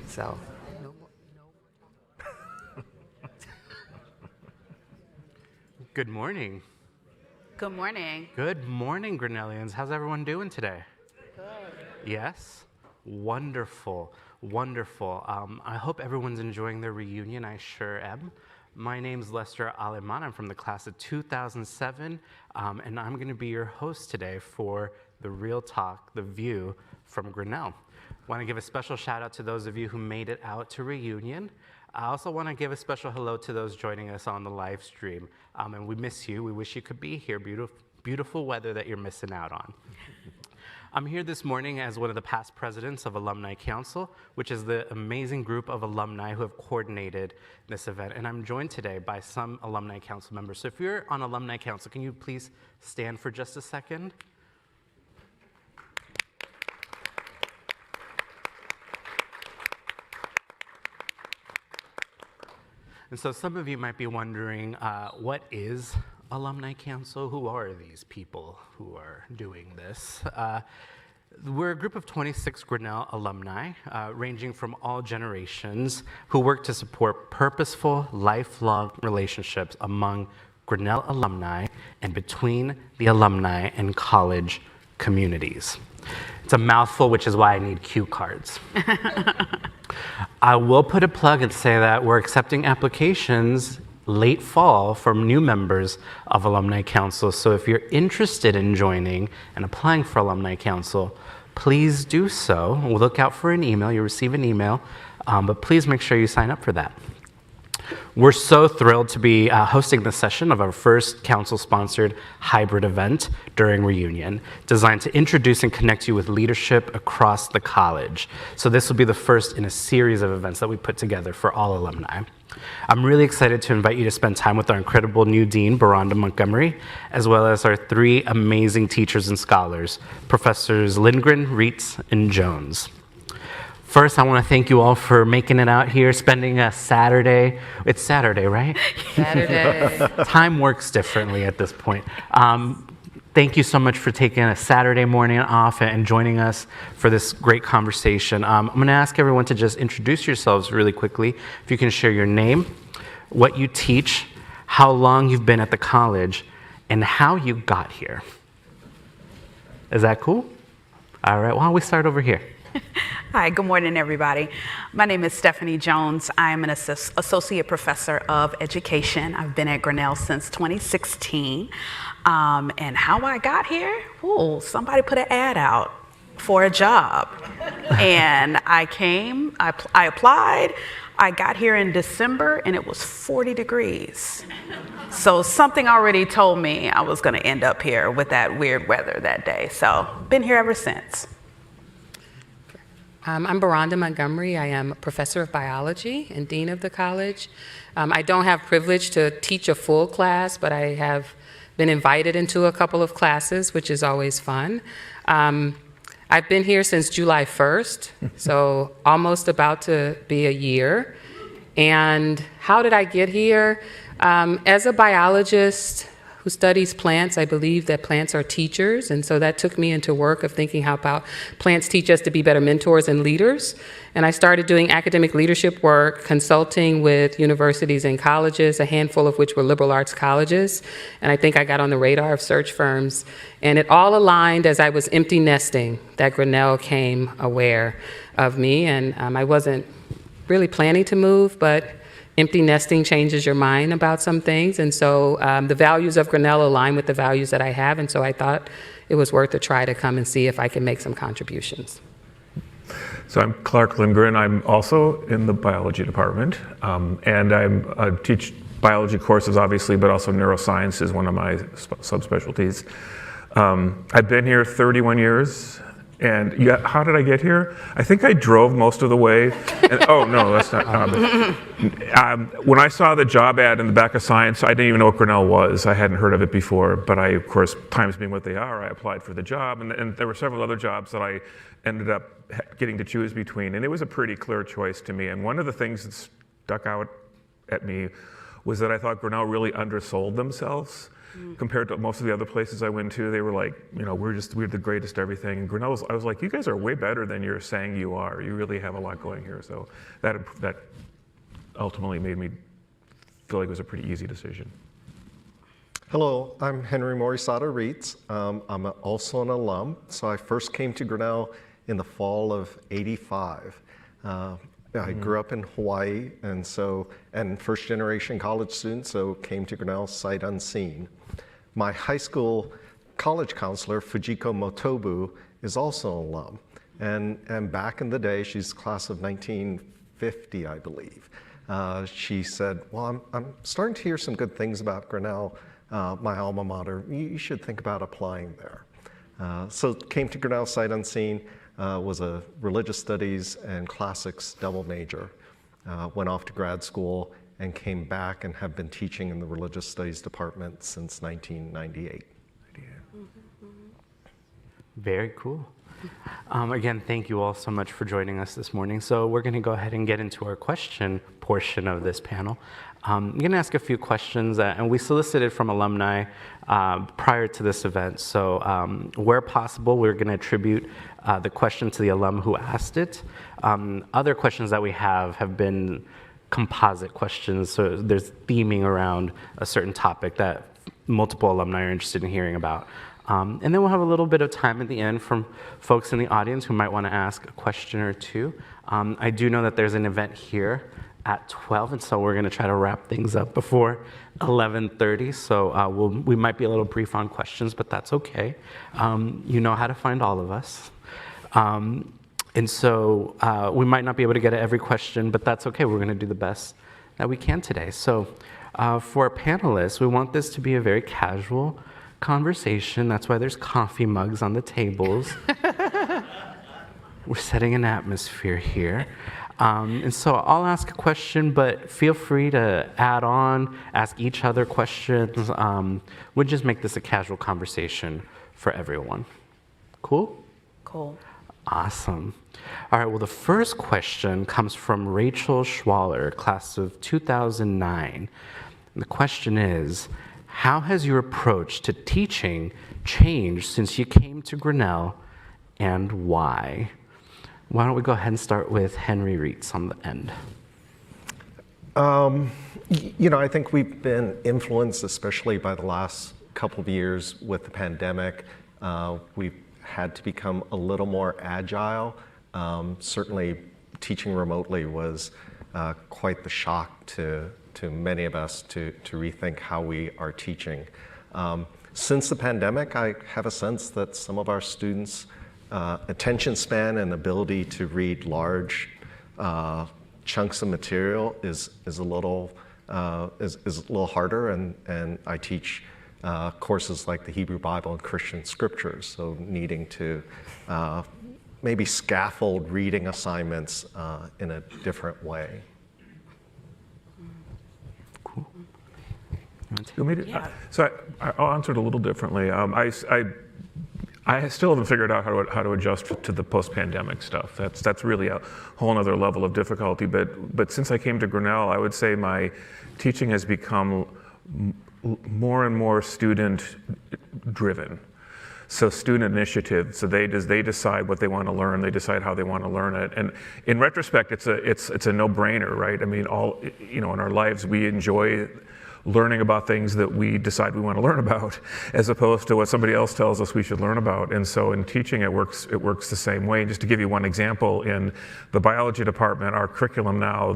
So. Good morning. Good morning. Good morning, Grinnellians. How's everyone doing today? Good. Yes? Wonderful, wonderful. I hope everyone's enjoying their reunion. I sure am. My name's Lester Alemán. I'm from the class of 2007, and I'm going to be your host today for the Real Talk, The View from Grinnell. I want to give a special shout out to those of you who made it out to reunion. I also want to give a special hello to those joining us on the live stream. And we miss you. We wish you could be here. Beautiful weather that you're missing out on. I'm here this morning as one of the past presidents of Alumni Council, which is the amazing group of alumni who have coordinated this event. And I'm joined today by some Alumni Council members. So if you're on Alumni Council, can you please stand for just a second? And so some of you might be wondering, what is Alumni Council? Who are these people who are doing this? We're a group of 26 Grinnell alumni, ranging from all generations, who work to support purposeful, lifelong relationships among Grinnell alumni and between the alumni and college communities. It's a mouthful, which is why I need cue cards. I will put a plug and say that we're accepting applications late fall from new members of Alumni Council. So if you're interested in joining and applying for Alumni Council, please do so. We'll look out for an email. You'll receive an email, but please make sure you sign up for that. We're so thrilled to be hosting this session of our first council-sponsored hybrid event during reunion, designed to introduce and connect you with leadership across the college. So this will be the first in a series of events that we put together for all alumni. I'm really excited to invite you to spend time with our incredible new dean, Beronda Montgomery, as well as our three amazing teachers and scholars, Professors Lindgren, Rietz, and Jones. First, I want to thank you all for making it out here, spending a Saturday. It's Saturday, right? Saturday. Time works differently at this point. Thank you so much for taking a Saturday morning off and joining us for this great conversation. I'm going to ask everyone to just introduce yourselves really quickly. If you can share your name, what you teach, how long you've been at the college, and how you got here. Is that cool? All right, why don't we start over here? Hi, good morning, everybody. My name is Stephanie Jones. I am an associate professor of education. I've been at Grinnell since 2016. And how I got here? Oh, somebody put an ad out for a job. And I came, I applied. I got here in December and it was 40 degrees. So something already told me I was going to end up here with that weird weather that day. So been here ever since. I'm Beronda Montgomery. I am a professor of biology and dean of the college. I don't have privilege to teach a full class, but I have been invited into a couple of classes, which is always fun. I've been here since July 1st, so almost about to be a year. And how did I get here? As a biologist who studies plants, I believe that plants are teachers, and so that took me into work of thinking how about plants teach us to be better mentors and leaders. And I started doing academic leadership work, consulting with universities and colleges, a handful of which were liberal arts colleges, and I think I got on the radar of search firms. And it all aligned as I was empty nesting that Grinnell came aware of me, and I wasn't really planning to move, but empty nesting changes your mind about some things, and so the values of Grinnell align with the values that I have, and so I thought it was worth a try to come and see if I can make some contributions. So I'm Clark Lindgren. I'm also in the biology department, and I teach biology courses, obviously, but also neuroscience is one of my subspecialties. I've been here 31 years. And yeah, how did I get here? I think I drove most of the way. And, oh, no, that's not. When I saw the job ad in the back of Science, I didn't even know what Grinnell was. I hadn't heard of it before. But I, of course, times being what they are, I applied for the job. And there were several other jobs that I ended up getting to choose between. And it was a pretty clear choice to me. And one of the things that stuck out at me was that I thought Grinnell really undersold themselves. compared to most of the other places I went to. They were like, we're the greatest at everything. And Grinnell, I was like, you guys are way better than you're saying you are. You really have a lot going here. So that ultimately made me feel like it was a pretty easy decision. Hello, I'm Henry Morisada Rietz. I'm also an alum. So I first came to Grinnell in the fall of '85. I grew up in Hawaii, and first generation college student, so came to Grinnell sight unseen. My high school college counselor, Fujiko Motobu, is also an alum. And back in the day, she's class of 1950, I believe. She said, well, I'm starting to hear some good things about Grinnell, my alma mater. You should think about applying there. So came to Grinnell sight unseen. Was a religious studies and classics double major. Went off to grad school and came back and have been teaching in the religious studies department since 1998. Very cool. Again, thank you all so much for joining us this morning. So we're going to go ahead and get into our question portion of this panel. I'm going to ask a few questions, and we solicited from alumni prior to this event. So where possible, we're going to attribute the question to the alum who asked it. Other questions that we have been composite questions, so there's theming around a certain topic that multiple alumni are interested in hearing about. And then we'll have a little bit of time at the end from folks in the audience who might want to ask a question or two. I do know that there's an event here at 12, and so we're going to try to wrap things up before 11:30. So we might be a little brief on questions, but that's okay. You know how to find all of us. And so we might not be able to get at every question, but that's okay. We're going to do the best that we can today. So for our panelists, we want this to be a very casual conversation. That's why there's coffee mugs on the tables. We're setting an atmosphere here. And so I'll ask a question, but feel free to add on, ask each other questions. We'll just make this a casual conversation for everyone. Cool? Cool. Awesome. All right, well, the first question comes from Rachel Schwaller, class of 2009. And the question is, how has your approach to teaching changed since you came to Grinnell, and why? Why don't we go ahead and start with Henry Rietz on the end? I think we've been influenced, especially by the last couple of years with the pandemic. We've had to become a little more agile. Certainly, teaching remotely was quite the shock to many of us to rethink how we are teaching. Since the pandemic, I have a sense that some of our students' attention span and ability to read large chunks of material is a little harder, and I teach courses like the Hebrew Bible and Christian Scriptures, so needing to maybe scaffold reading assignments in a different way. Cool. So I'll answer it a little differently. I still haven't figured out how to adjust to the post-pandemic stuff. That's really a whole other level of difficulty. But since I came to Grinnell, I would say my teaching has become more and more student-driven. So student initiative. So they decide what they want to learn. They decide how they want to learn it. And in retrospect, it's a no-brainer, right? I mean, in our lives, we enjoy learning about things that we decide we want to learn about, as opposed to what somebody else tells us we should learn about. And so in teaching, it works the same way. And just to give you one example, in the biology department, our curriculum now,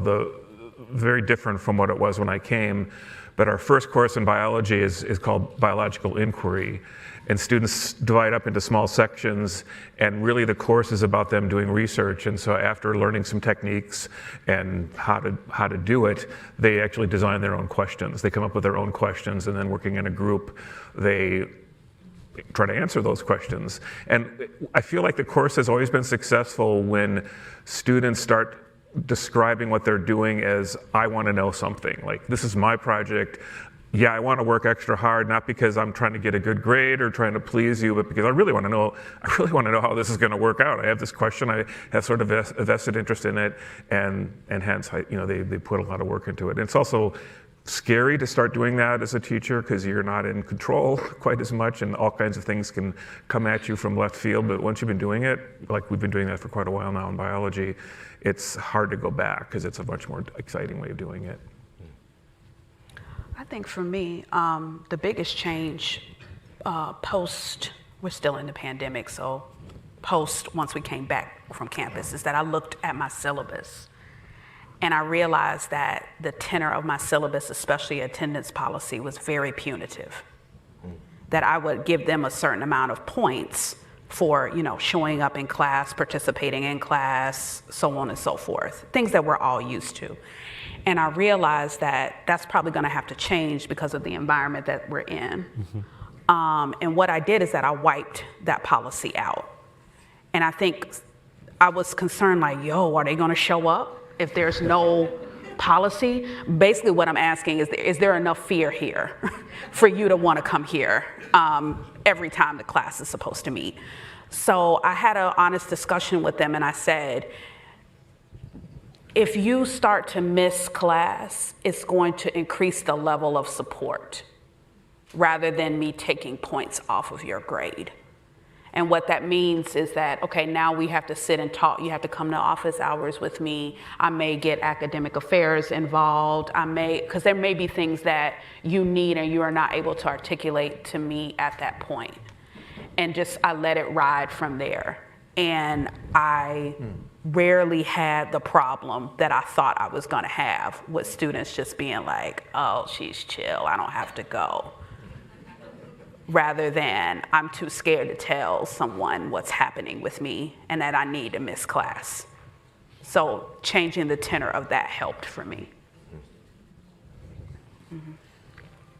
very different from what it was when I came, but our first course in biology is called biological inquiry. And students divide up into small sections, and really the course is about them doing research. And so after learning some techniques and how to do it, they actually design their own questions. They come up with their own questions, and then working in a group, they try to answer those questions. And I feel like the course has always been successful when students start describing what they're doing as, I want to know something. Like, this is my project. Yeah, I want to work extra hard, not because I'm trying to get a good grade or trying to please you, but because I really want to know how this is going to work out. I have this question, I have sort of a vested interest in it, and hence, they put a lot of work into it. And it's also scary to start doing that as a teacher because you're not in control quite as much, and all kinds of things can come at you from left field. But once you've been doing it, like we've been doing that for quite a while now in biology, it's hard to go back because it's a much more exciting way of doing it. I think for me, the biggest change post, we're still in the pandemic, so post once we came back from campus, is that I looked at my syllabus and I realized that the tenor of my syllabus, especially attendance policy, was very punitive. That I would give them a certain amount of points for, showing up in class, participating in class, so on and so forth, things that we're all used to. And I realized that that's probably gonna have to change because of the environment that we're in. And what I did is that I wiped that policy out. And I think I was concerned, like, are they gonna show up if there's no policy? Basically what I'm asking is there enough fear here for you to wanna come here every time the class is supposed to meet? So I had an honest discussion with them and I said, if you start to miss class, it's going to increase the level of support rather than me taking points off of your grade. And what that means is that, okay, now we have to sit and talk. You have to come to office hours with me. I may get academic affairs involved. Because there may be things that you need and you are not able to articulate to me at that point. And I let it ride from there. And I rarely had the problem that I thought I was gonna have with students just being like, oh, she's chill, I don't have to go. Rather than I'm too scared to tell someone what's happening with me and that I need to miss class. So changing the tenor of that helped for me.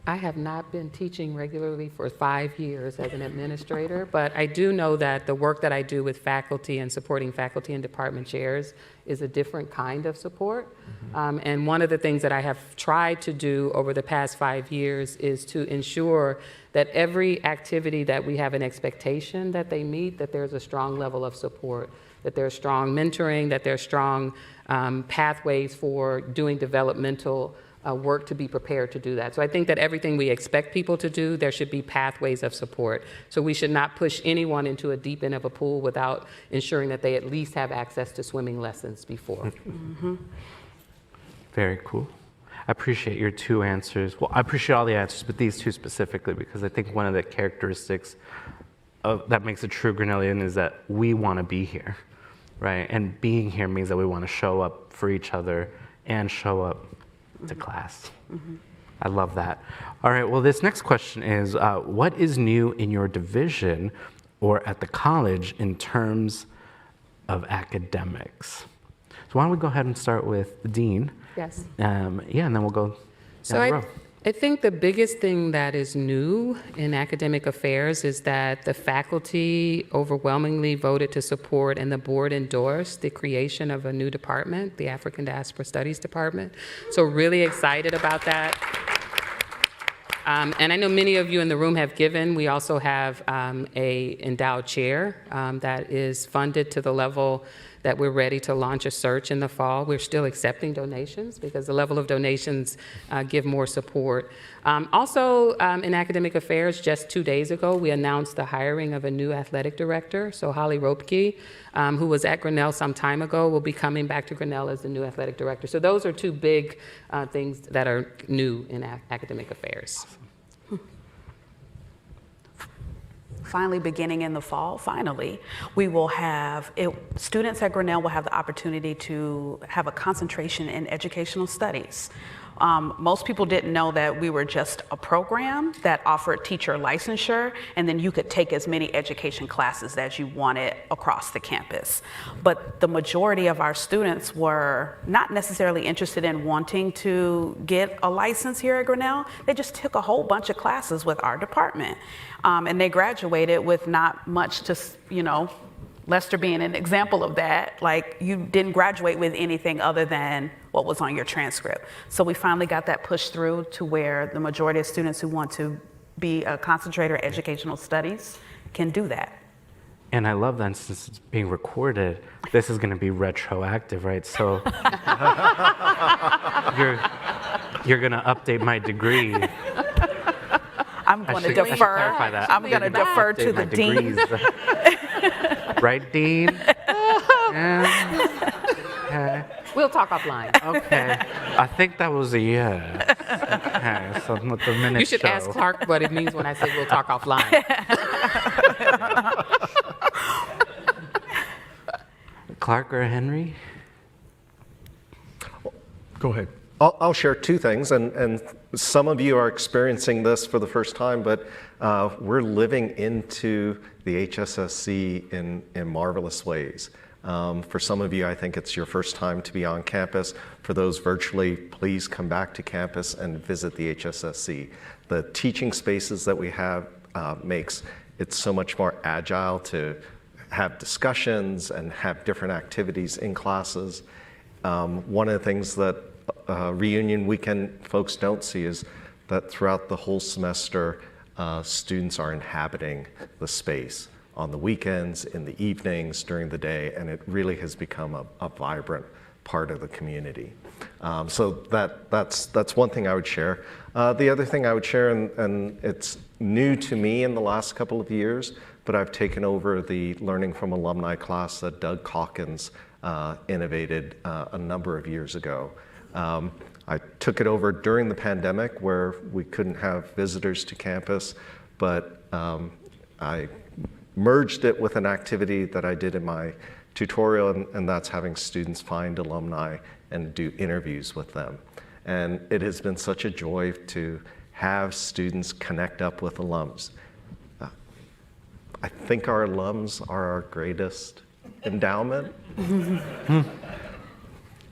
I have not been teaching regularly for 5 years as an administrator, but I do know that the work that I do with faculty and supporting faculty and department chairs is a different kind of support. And one of the things that I have tried to do over the past 5 years is to ensure that every activity that we have an expectation that they meet, that there's a strong level of support, that there's strong mentoring, that there's strong pathways for doing developmental work to be prepared to do that. So I think that everything we expect people to do, there should be pathways of support. So we should not push anyone into a deep end of a pool without ensuring that they at least have access to swimming lessons before. Very cool. I appreciate your 2 answers. Well, I appreciate all the answers, but these 2 specifically, because I think one of the characteristics that makes a true Grinnellian is that we want to be here, right? And being here means that we want to show up for each other and show up to class. I love that. All right, well, this next question is, what is new in your division or at the college in terms of academics? So why don't we go ahead and start with the dean? Yes. And then we'll go So down the row. I think the biggest thing that is new in academic affairs is that the faculty overwhelmingly voted to support and the board endorsed the creation of a new department, the African Diaspora Studies Department. So really excited about that. And I know many of you in the room have given. We also have a endowed chair that is funded to the level that we're ready to launch a search in the fall. We're still accepting donations because the level of donations give more support. Also in academic affairs, just 2 days ago, we announced the hiring of a new athletic director. So Holly Ropke, who was at Grinnell some time ago, will be coming back to Grinnell as the new athletic director. So those are 2 big things that are new in academic affairs. Finally, beginning in the fall, we will have, students at Grinnell will have the opportunity to have a concentration in educational studies. Most people didn't know that we were just a program that offered teacher licensure, and then you could take as many education classes as you wanted across the campus. But the majority of our students were not necessarily interested in wanting to get a license here at Grinnell. They just took a whole bunch of classes with our department. And they graduated with not much to, Lester being an example of that, like you didn't graduate with anything other than what was on your transcript. So we finally got that pushed through to where the majority of students who want to be a concentrator in educational studies can do that. And I love that since it's being recorded, this is going to be retroactive, right? So You're going to update my degree. I'm going to should defer. clarify that. I'm going to defer to the dean. Right, Dean? Yeah. Okay. We'll talk offline. Okay. I think that was a yes. Okay, so let the minutes You should show. ask Clark what it means when I say we'll talk offline. Clark or Henry? Go ahead. I'll share two things, and some of you are experiencing this for the first time, but we're living into the HSSC in marvelous ways. For some of you, I think it's your first time to be on campus. For those virtually, please come back to campus and visit the HSSC. The teaching spaces that we have makes it so much more agile to have discussions and have different activities in classes. One of the things that reunion weekend folks don't see is that throughout the whole semester, students are inhabiting the space on the weekends, in the evenings, during the day, and it really has become a vibrant part of the community. So that's one thing I would share. The other thing I would share, and it's new to me in the last couple of years, but I've taken over the Learning from Alumni class that Doug Calkins innovated a number of years ago. I took it over during the pandemic where we couldn't have visitors to campus, but I merged it with an activity that I did in my tutorial, and that's having students find alumni and do interviews with them. And it has been such a joy to have students connect up with alums. I think our alums are our greatest endowment.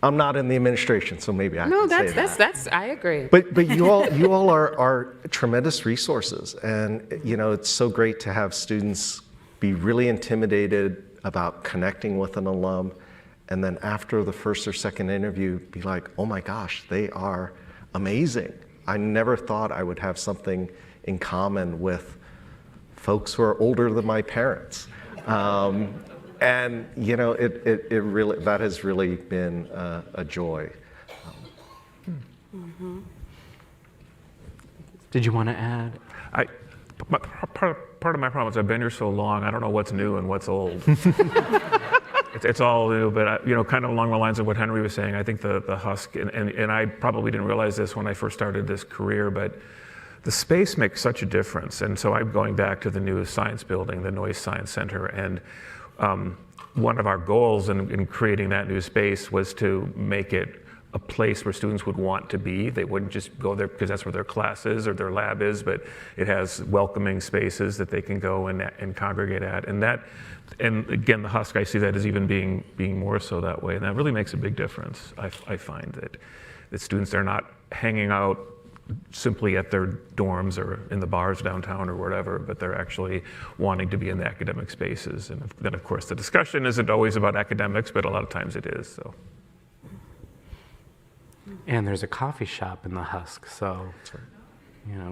I'm not in the administration, so maybe I No, can say that. that's I agree. But you all are tremendous resources, and it's so great to have students be really intimidated about connecting with an alum, and then after the first or second interview, be like, oh my gosh, they are amazing. I never thought I would have something in common with folks who are older than my parents. And it really, that has really been a joy. Did you want to add? Part of my problem is I've been here so long, I don't know what's new and what's old. It's all new, but kind of along the lines of what Henry was saying, I think the Husk, and I probably didn't realize this when I first started this career, but the space makes such a difference. And so I'm going back to the new science building, the Noise Science Center, and one of our goals in creating that new space was to make it a place where students would want to be. They wouldn't just go there because that's where their class is or their lab is, but it has welcoming spaces that they can go and congregate at. And again, the Husk, I see that as even being more so that way. And that really makes a big difference. I find that students are not hanging out simply at their dorms or in the bars downtown or whatever, but they're actually wanting to be in the academic spaces. And then, of course, the discussion isn't always about academics, but a lot of times it is. So. And there's a coffee shop in the Husk, so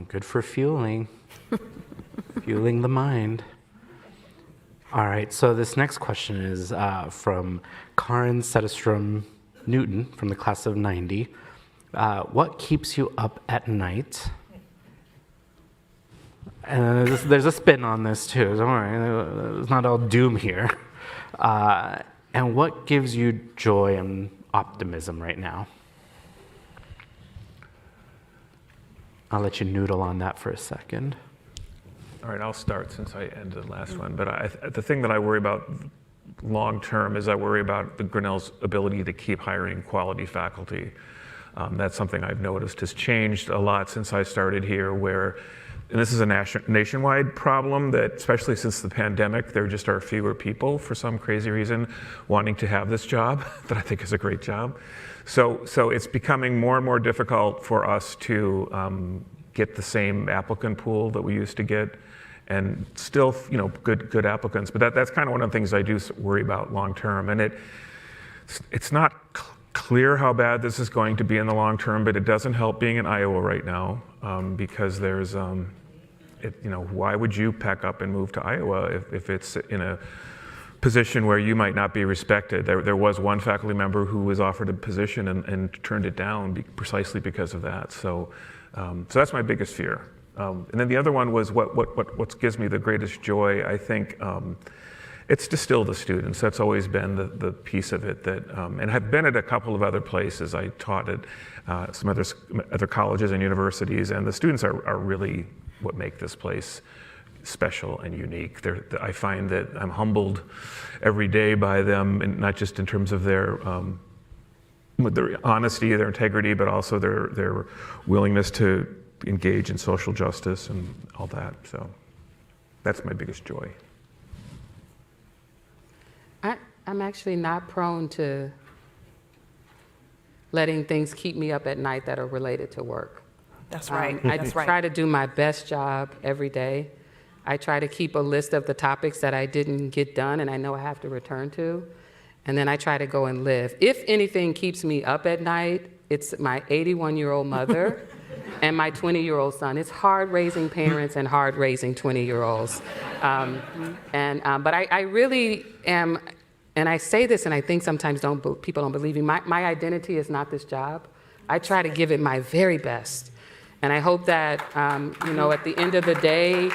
good for fueling the mind. All right, so this next question is from Karen Setterstrom Newton from the class of 90. What keeps you up at night? And there's a spin on this too, don't worry, it's not all doom here. And what gives you joy and optimism right now? I'll let you noodle on that for a second. All right, I'll start since I ended the last one. But the thing that I worry about long term is I worry about the Grinnell's ability to keep hiring quality faculty. That's something I've noticed has changed a lot since I started here, and this is a nationwide problem that, especially since the pandemic, there just are fewer people for some crazy reason wanting to have this job that I think is a great job. So it's becoming more and more difficult for us to get the same applicant pool that we used to get, and still, good applicants. But that's kind of one of the things I do worry about long term. And it's not clear how bad this is going to be in the long term, but it doesn't help being in Iowa right now because there's, why would you pack up and move to Iowa if it's in a position where you might not be respected. There was one faculty member who was offered a position and turned it down precisely because of that. So that's my biggest fear. And then the other one was what gives me the greatest joy, I think. It's to still the students. That's always been the piece of it. And I've been at a couple of other places. I taught at some other colleges and universities, and the students are really what make this place special and unique. I find that I'm humbled every day by them, and not just in terms of their honesty, their integrity, but also their willingness to engage in social justice and all that. So that's my biggest joy. I'm actually not prone to letting things keep me up at night that are related to work. That's right. I That's right. try to do my best job every day. I try to keep a list of the topics that I didn't get done and I know I have to return to. And then I try to go and live. If anything keeps me up at night, it's my 81-year-old mother and my 20-year-old son. It's hard raising parents and hard raising 20-year-olds. But I really am, and I say this and I think sometimes people don't believe me, my identity is not this job. I try to give it my very best. And I hope that, at the end of the day,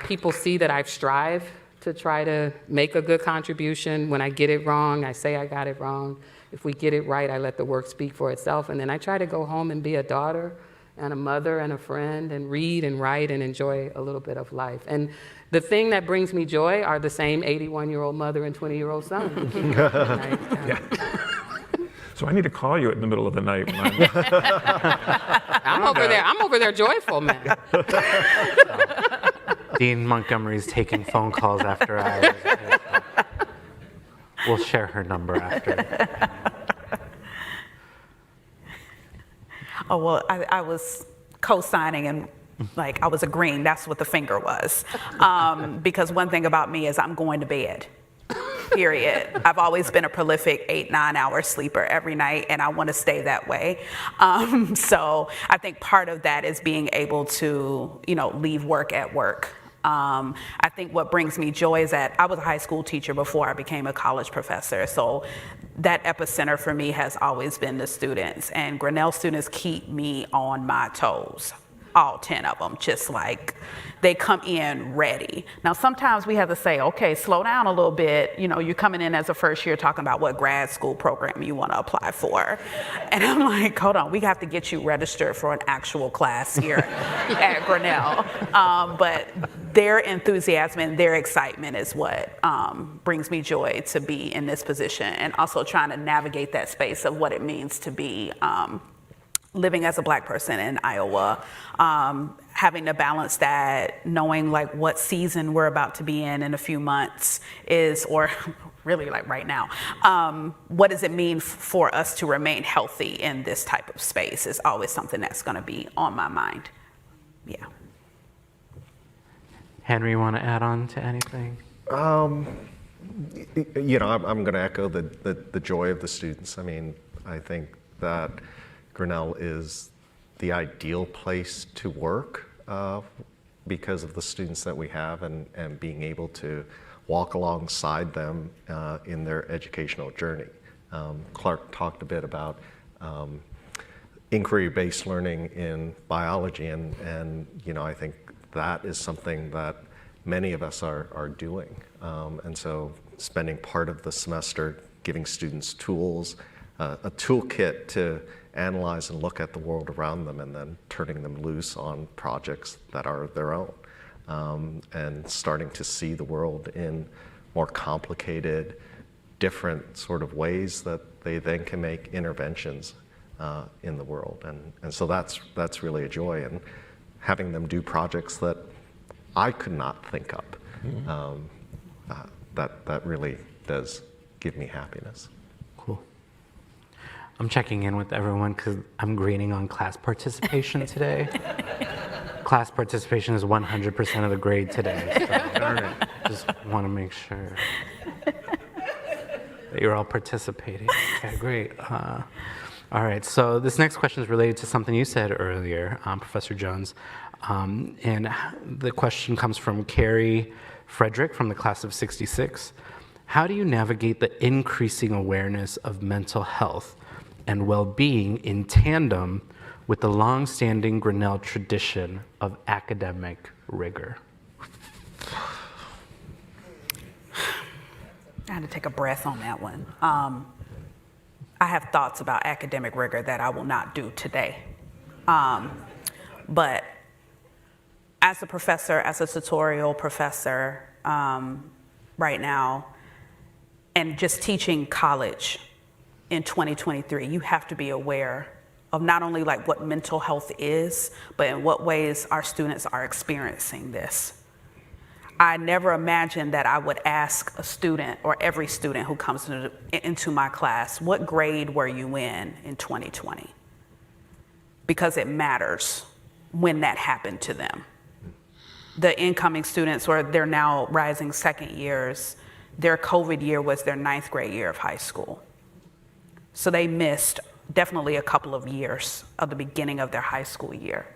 people see that I've strived to try to make a good contribution. When I get it wrong, I say I got it wrong. If we get it right, I let the work speak for itself. And then I try to go home and be a daughter and a mother and a friend and read and write and enjoy a little bit of life. And the thing that brings me joy are the same 81-year-old mother and 20-year-old son who keep me up at night. Yeah. So I need to call you in the middle of the night when I'm over there joyful, man. Dean Montgomery's taking phone calls after hours. We'll share her number after. Oh, well, I was co-signing and I was agreeing. That's what the finger was. Because one thing about me is I'm going to bed, period. I've always been a prolific 8-9 hour sleeper every night, and I want to stay that way. So I think part of that is being able to, leave work at work. I think what brings me joy is that I was a high school teacher before I became a college professor. So that epicenter for me has always been the students. And Grinnell students keep me on my toes, all 10 of them, just like they come in ready. Now, sometimes we have to say, okay, slow down a little bit. You're coming in as a first year talking about what grad school program you want to apply for. And I'm like, hold on, we have to get you registered for an actual class here at Grinnell. But their enthusiasm and their excitement is what brings me joy to be in this position, and also trying to navigate that space of what it means to be living as a Black person in Iowa, having to balance that, knowing what season we're about to be in a few months is, or really right now, what does it mean for us to remain healthy in this type of space is always something that's going to be on my mind. Yeah. Henry, you want to add on to anything? I'm going to echo the joy of the students. I mean, I think that Grinnell is the ideal place to work because of the students that we have and being able to walk alongside them in their educational journey. Clark talked a bit about inquiry-based learning in biology, and I think that is something that many of us are doing. And so spending part of the semester giving students tools, a toolkit to analyze and look at the world around them, and then turning them loose on projects that are their own, and starting to see the world in more complicated, different sort of ways that they then can make interventions in the world. And so that's really a joy, and having them do projects that I could not think up, that really does give me happiness. Cool. I'm checking in with everyone because I'm grading on class participation today. Class participation is 100% of the grade today. So just want to make sure that you're all participating. Okay, great. All right, so this next question is related to something you said earlier, Professor Jones. And the question comes from Carrie Frederick from the class of '66. how do you navigate the increasing awareness of mental health and well-being in tandem with the long-standing Grinnell tradition of academic rigor? I had to take a breath on that one. I have thoughts about academic rigor that I will not do today. But as a professor, as a tutorial professor right now, and just teaching college in 2023, you have to be aware of not only like what mental health is, but in what ways our students are experiencing this. I never imagined that I would ask a student or every student who comes into my class, what grade were you in 2020? Because it matters when that happened to them. The incoming students, or they're now rising second years, their COVID year was their 9th grade year of high school. So they missed definitely a couple of years of the beginning of their high school year.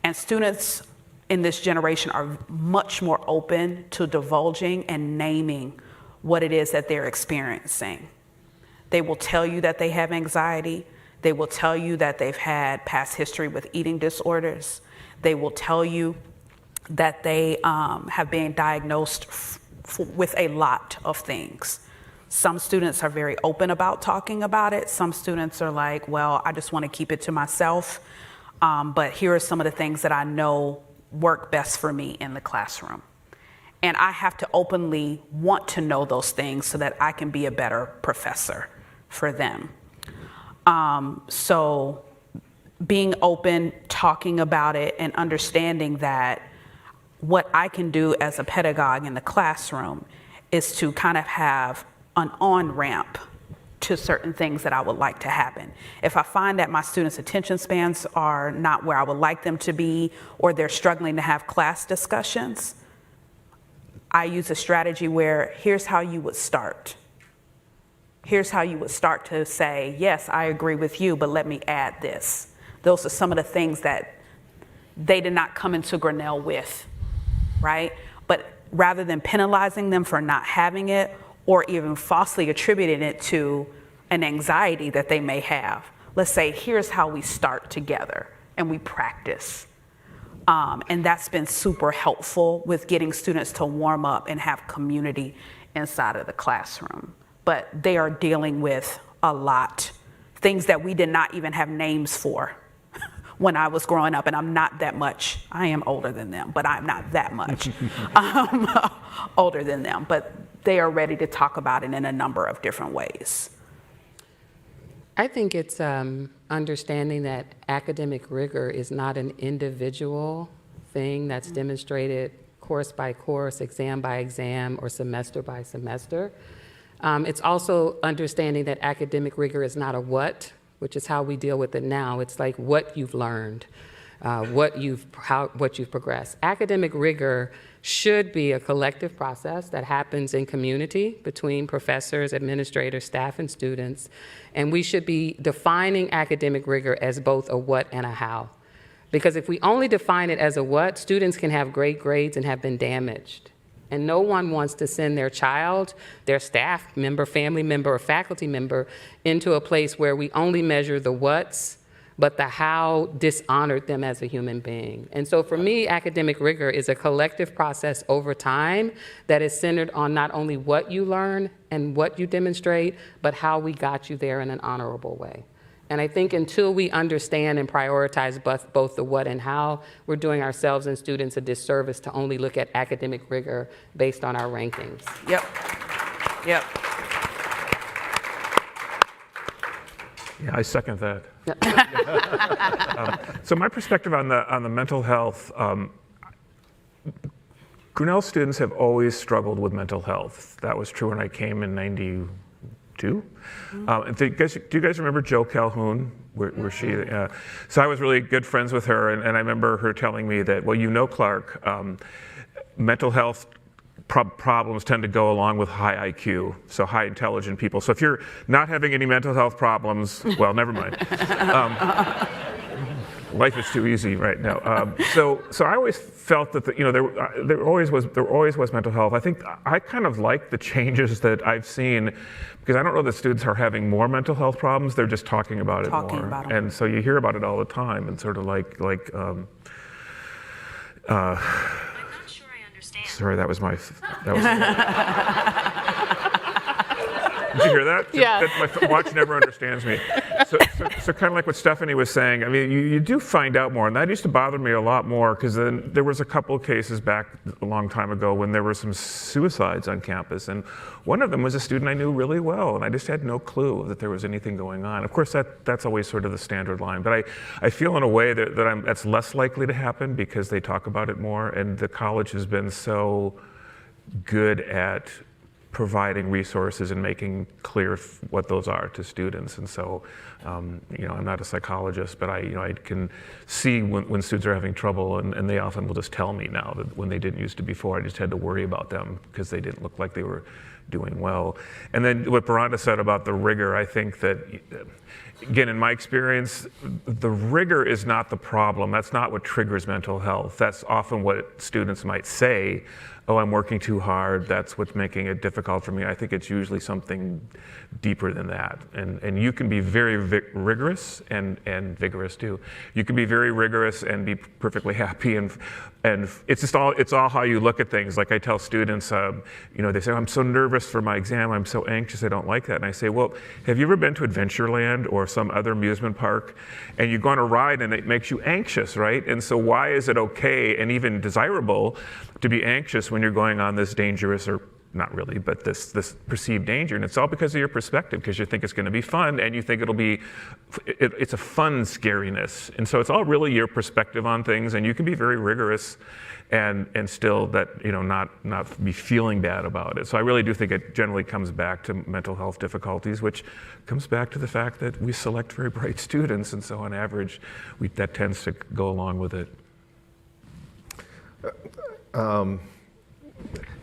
And students in this generation are much more open to divulging and naming what it is that they're experiencing. They will tell you that they have anxiety. They will tell you that they've had past history with eating disorders. They will tell you that they have been diagnosed with a lot of things. Some students are very open about talking about it. Some students are like, well, I just want to keep it to myself. But here are some of the things that I know work best for me in the classroom. And I have to openly want to know those things so that I can be a better professor for them. So being open, talking about it, and understanding that what I can do as a pedagogue in the classroom is to kind of have an on-ramp to certain things that I would like to happen. If I find that my students' attention spans are not where I would like them to be, or they're struggling to have class discussions, I use a strategy where here's how you would start. Here's how you would start to say, yes, I agree with you, but let me add this. Those are some of the things that they did not come into Grinnell with, right? But rather than penalizing them for not having it, or even falsely attributing it to an anxiety that they may have, let's say, here's how we start together, and we practice. And that's been super helpful with getting students to warm up and have community inside of the classroom. But they are dealing with a lot, things that we did not even have names for when I was growing up, and I'm not that much. I am older than them, but I'm not that much older than them. But they are ready to talk about it in a number of different ways. I think it's understanding that academic rigor is not an individual thing that's demonstrated course by course, exam by exam, or semester by semester. It's also understanding that academic rigor is not a what, which is how we deal with it now. It's like what you've learned, what you've progressed. Academic rigor should be a collective process that happens in community between professors, administrators, staff, and students. And we should be defining academic rigor as both a what and a how. Because if we only define it as a what, students can have great grades and have been damaged. And no one wants to send their child, their staff member, family member, or faculty member into a place where we only measure the what's, but the how dishonored them as a human being. And so for me, academic rigor is a collective process over time that is centered on not only what you learn and what you demonstrate, but how we got you there in an honorable way. And I think until we understand and prioritize both the what and how, we're doing ourselves and students a disservice to only look at academic rigor based on our rankings. Yep. Yeah, I second that. So my perspective on the mental health, Grinnell students have always struggled with mental health. That was true when I came in '92. And do you guys remember Jo Calhoun? Where she? So I was really good friends with her, and I remember her telling me that, well, you know, Clark, mental health problems tend to go along with high IQ, so high intelligent people. So if you're not having any mental health problems, well, never mind. Life is too easy right now. So I always felt that there always was mental health. I think I kind of like the changes that I've seen, because I don't know that students are having more mental health problems. They're just talking about it more. About 'em. And so you hear about it all the time, and sort of like. I'm not sure I understand. Sorry, that was. Did you hear that? Yeah. My watch never understands me. So kind of like what Stephanie was saying, I mean, you do find out more, and that used to bother me a lot more, because then there was a couple of cases back a long time ago when there were some suicides on campus, and one of them was a student I knew really well, and I just had no clue that there was anything going on. Of course, that's always sort of the standard line, but I feel in a way that's less likely to happen because they talk about it more, and the college has been so good at providing resources and making clear what those are to students. And so, I'm not a psychologist, but I can see when students are having trouble, and they often will just tell me now that when they didn't used to before, I just had to worry about them because they didn't look like they were doing well. And then what Beronda said about the rigor, I think that, again, in my experience, the rigor is not the problem. That's not what triggers mental health. That's often what students might say, oh, I'm working too hard, that's what's making it difficult for me. I think it's usually something deeper than that. And you can be very rigorous and vigorous too. You can be very rigorous and be perfectly happy, and it's all how you look at things. Like I tell students, they say, oh, I'm so nervous for my exam, I'm so anxious, I don't like that. And I say, well, have you ever been to Adventureland or some other amusement park, and you go on a ride and it makes you anxious, right? And so why is it okay and even desirable to be anxious when you're going on this dangerous, or not really, but this perceived danger? And it's all because of your perspective, because you think it's going to be fun, and you think it's a fun scariness. And so it's all really your perspective on things, and you can be very rigorous and still not be feeling bad about it. So I really do think it generally comes back to mental health difficulties, which comes back to the fact that we select very bright students, and so on average, that tends to go along with it.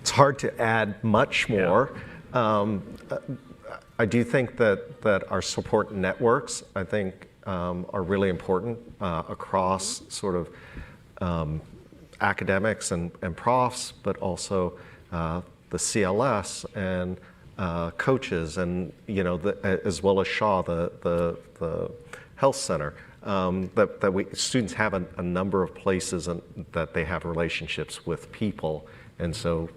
It's hard to add much more. Yeah. I do think that our support networks, I think, are really important across sort of academics and profs, but also the CLS and coaches, and as well as Shaw, the health center. Students have a number of places that they have relationships with people, and so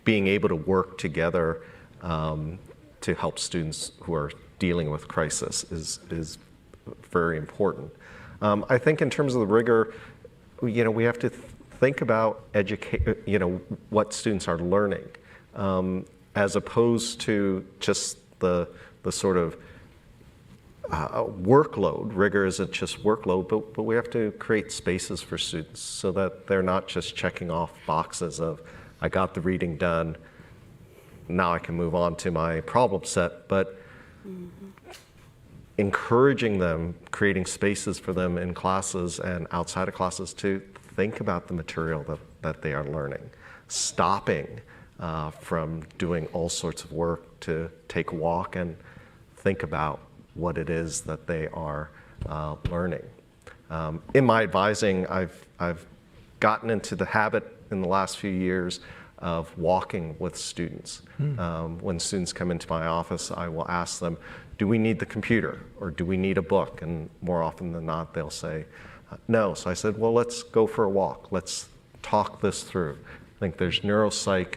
being able to work together to help students who are dealing with crisis is very important. I think in terms of the rigor, we have to think about what students are learning, as opposed to just the sort of workload. Rigor isn't just workload, but we have to create spaces for students so that they're not just checking off boxes of, I got the reading done, now I can move on to my problem set, but encouraging them, creating spaces for them in classes and outside of classes to think about the material that they are learning, stopping from doing all sorts of work to take a walk and think about what it is that they are learning. In my advising, I've gotten into the habit in the last few years of walking with students. When students come into my office, I will ask them, do we need the computer or do we need a book? And more often than not, they'll say no. So I said, well, let's go for a walk. Let's talk this through. I think there's neuropsych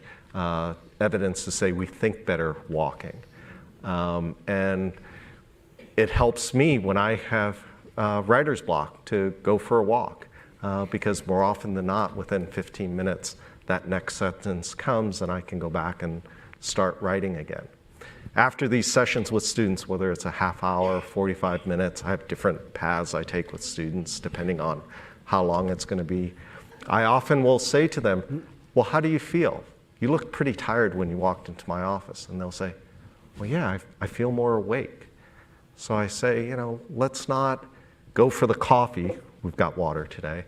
evidence to say we think better walking. And it helps me when I have writer's block to go for a walk, because more often than not, within 15 minutes, that next sentence comes and I can go back and start writing again. After these sessions with students, whether it's a half hour, 45 minutes, I have different paths I take with students depending on how long it's going to be. I often will say to them, well, how do you feel? You looked pretty tired when you walked into my office. And they'll say, well, yeah, I feel more awake. So I say, let's not go for the coffee. We've got water today.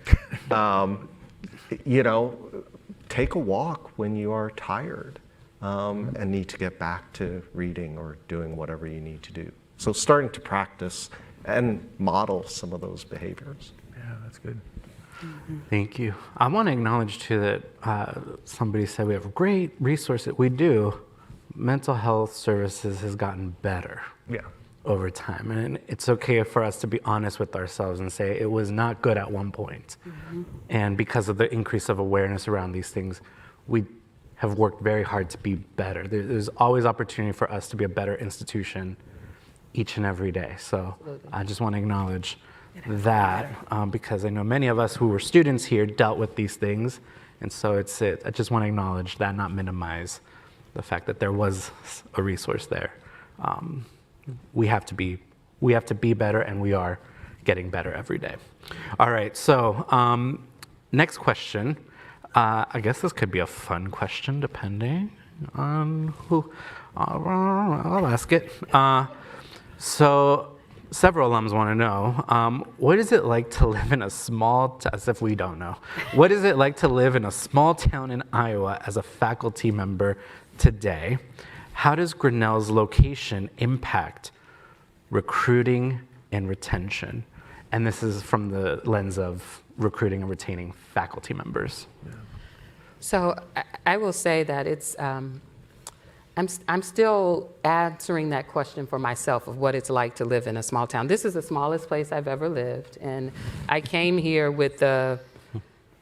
Take a walk when you are tired and need to get back to reading or doing whatever you need to do. So starting to practice and model some of those behaviors. Yeah, that's good. Thank you. I want to acknowledge too that somebody said we have great resources. We do. Mental health services has gotten better Yeah. over time. And it's okay for us to be honest with ourselves and say it was not good at one point. And because of the increase of awareness around these things, we have worked very hard to be better. There's always opportunity for us to be a better institution each and every day. So I just want to acknowledge that because I know many of us who were students here dealt with these things. And so I just want to acknowledge that, not minimize the fact that there was a resource there. We have to be better, and we are getting better every day. All right, so next question. I guess this could be a fun question, depending on who. I'll ask it. So several alums want to know, what is it like to live in a small, as if we don't know, what is it like to live in a small town in Iowa as a faculty member today? How does Grinnell's location impact recruiting and retention? And this is from the lens of recruiting and retaining faculty members. Yeah. So I will say that it's, I'm still answering that question for myself of what it's like to live in a small town. This is the smallest place I've ever lived, and I came here with the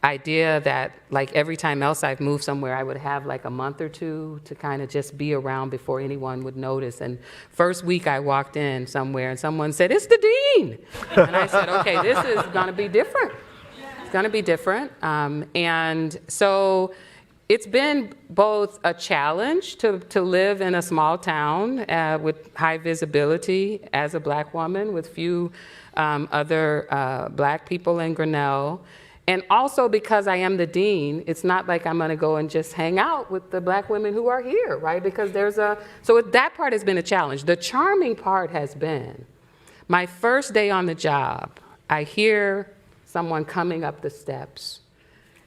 idea that, like every time else I've moved somewhere, I would have like a month or two to kind of just be around before anyone would notice. And first week I walked in somewhere and someone said, "It's the dean." And I said, okay, this is gonna be different. It's gonna be different. And so it's been both a challenge to live in a small town with high visibility as a Black woman with few other Black people in Grinnell. And also because I am the dean, it's not like I'm gonna go and just hang out with the Black women who are here, right? Because so that part has been a challenge. The charming part has been, my first day on the job, I hear someone coming up the steps,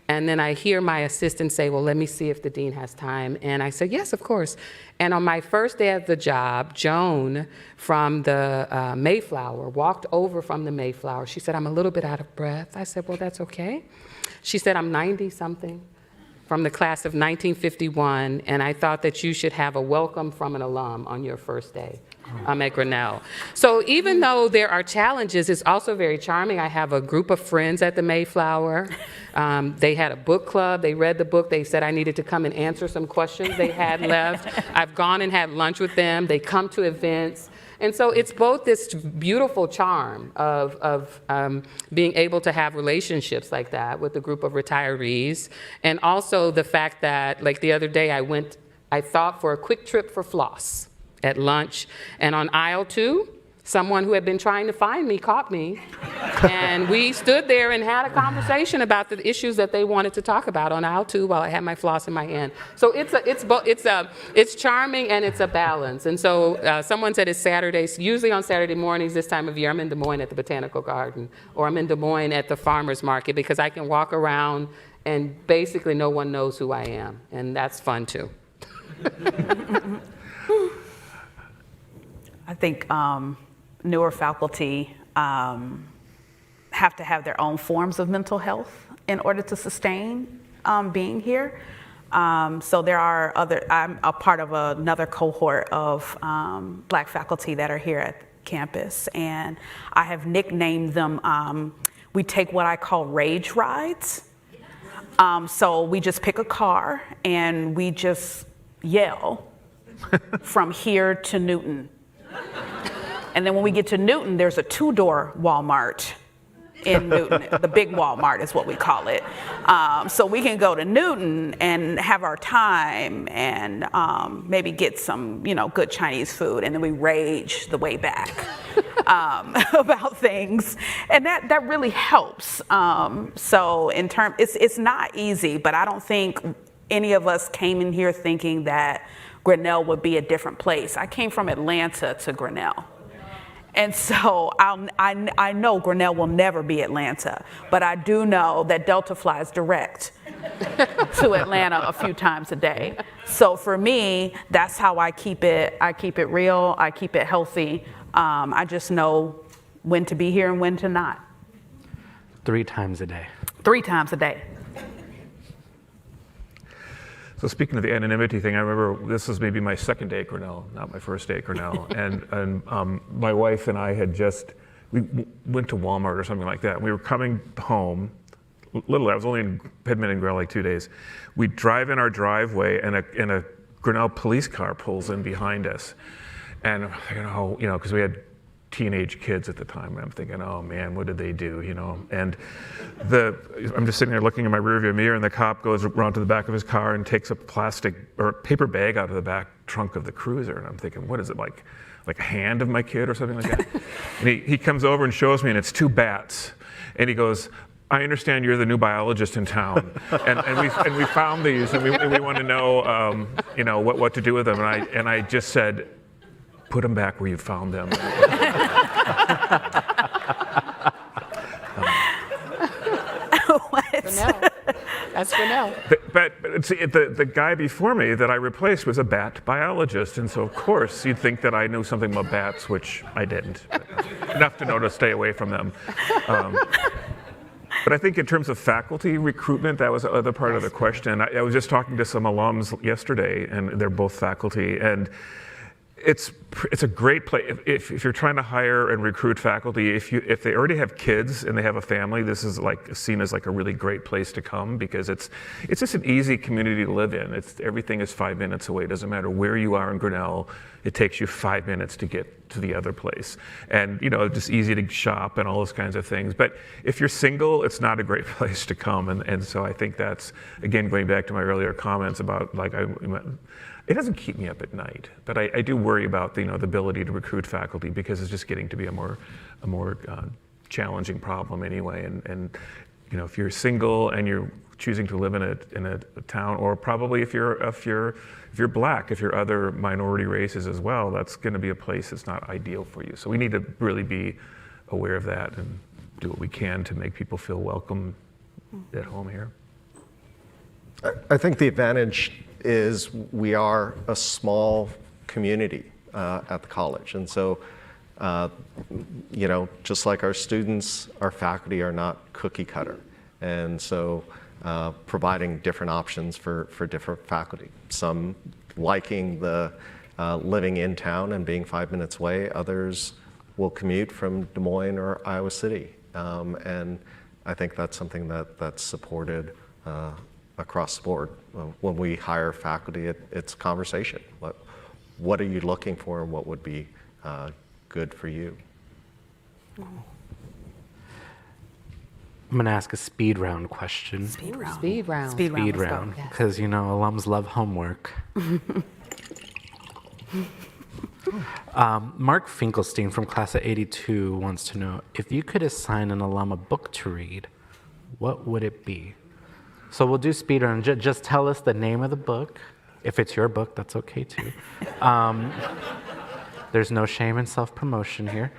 and then I hear my assistant say, "Well, let me see if the dean has time." And I said, "Yes, of course." And on my first day at the job, Joan from the Mayflower walked over from the Mayflower. She said, "I'm a little bit out of breath." I said, "Well, that's okay." She said, "I'm 90-something from the class of 1951, and I thought that you should have a welcome from an alum on your first day at Grinnell." So even though there are challenges, it's also very charming. I have a group of friends at the Mayflower. They had a book club. They read the book. They said I needed to come and answer some questions they had left. I've gone and had lunch with them. They come to events. And so it's both this beautiful charm of being able to have relationships like that with a group of retirees, and also the fact that, like the other day, I thought for a quick trip for floss at lunch, and on aisle 2, someone who had been trying to find me caught me, and we stood there and had a conversation about the issues that they wanted to talk about on aisle 2 while I had my floss in my hand. So it's charming and it's a balance. And so someone said it's Saturdays. Usually on Saturday mornings this time of year, I'm in Des Moines at the Botanical Garden, or I'm in Des Moines at the farmer's market, because I can walk around and basically no one knows who I am, and that's fun too. I think newer faculty have to have their own forms of mental health in order to sustain being here. So there are I'm a part of another cohort of Black faculty that are here at campus, and I have nicknamed them, we take what I call rage rides. So we just pick a car and we just yell from here to Newton. And then when we get to Newton, there's a 2-door Walmart in Newton. The big Walmart is what we call it. So we can go to Newton and have our time and maybe get some, good Chinese food, and then we rage the way back about things, and that really helps. So it's not easy, but I don't think any of us came in here thinking that Grinnell would be a different place. I came from Atlanta to Grinnell. And so I know Grinnell will never be Atlanta, but I do know that Delta flies direct to Atlanta a few times a day. So for me, that's how I keep it real, I keep it healthy. I just know when to be here and when to not. 3 times a day. 3 times a day. So speaking of the anonymity thing, I remember this was maybe my second day at Grinnell, not my first day at Grinnell, and my wife and I we went to Walmart or something like that. We were coming home. I was only in Piedmont and Grinnell like 2 days. We drive in our driveway, and a Grinnell police car pulls in behind us, and because we had teenage kids at the time, and I'm thinking, oh man, what did they do, And I'm just sitting there looking in my rearview mirror, and the cop goes around to the back of his car and takes a plastic or paper bag out of the back trunk of the cruiser, and I'm thinking, what is it, like a hand of my kid or something like that? And he comes over and shows me, and it's 2 bats, and he goes, I understand you're the new biologist in town, and we found these, and we want to know, what to do with them, and I just said, put them back where you found them. Grinnell. That's Grinnell. But see, the guy before me that I replaced was a bat biologist, and so of course you'd think that I knew something about bats, which I didn't. Enough to know to stay away from them. But I think in terms of faculty recruitment, that was the other part of the question. I was just talking to some alums yesterday, and they're both faculty, and it's a great place if you're trying to hire and recruit faculty. If they already have kids and they have a family, this is seen as a really great place to come, because it's just an easy community to live in. Everything is 5 minutes away. It doesn't matter where you are in Grinnell. It takes you 5 minutes to get to the other place, and just easy to shop and all those kinds of things. But if you're single, it's not a great place to come, and so I think that's, again, going back to my earlier comments about it doesn't keep me up at night, but I do worry about the ability to recruit faculty, because it's just getting to be a more challenging problem anyway. And if you're single and you're choosing to live in a town, or probably if you're Black, if you're other minority races as well, that's going to be a place that's not ideal for you. So we need to really be aware of that and do what we can to make people feel welcome at home here. I think the advantage is we are a small community at the college, and so just like our students, our faculty are not cookie cutter, and so providing different options for different faculty. Some liking the living in town and being 5 minutes away. Others will commute from Des Moines or Iowa City, and I think that's something that's supported across the board. When we hire faculty, it's conversation. What are you looking for, and what would be good for you? I'm going to ask a speed round question. Speed round. Speed round. Speed round. Speed let's go. round, because alums love homework. Mark Finkelstein from class of '82 wants to know, if you could assign an alum a book to read, what would it be? So we'll do speed round. Just tell us the name of the book. If it's your book, that's okay too. There's no shame in self-promotion here.